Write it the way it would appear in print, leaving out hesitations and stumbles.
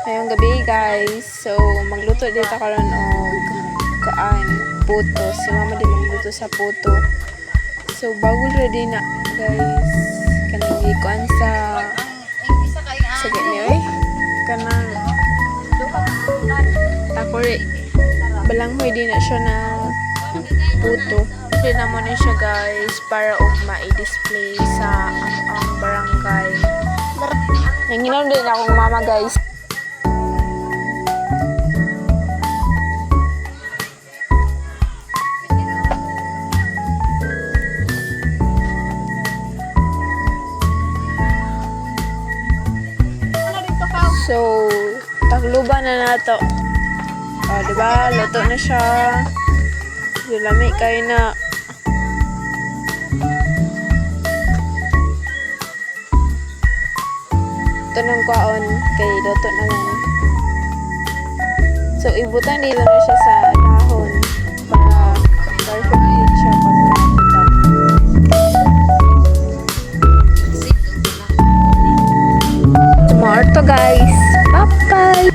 Ngayong gabi guys, so magluto dito karon og kaan puto. Si mama din magluto sa puto. So bagol ready na guys. Kanang gikuan sa gani oy. Kanang takore. Balanghoy din na siya na puto. Din na mo ni siya guys para og ma-display sa ang barangay. Nanginom din akong mama guys. So, takluban na nato. Oh, diba? Luto na siya. Lami kayo na. Ito ng kwaon kay luto naman. So, ibutan dito na siya sa dahon para perfect siya pagkakita. Tomorrow to guys. Bye-bye!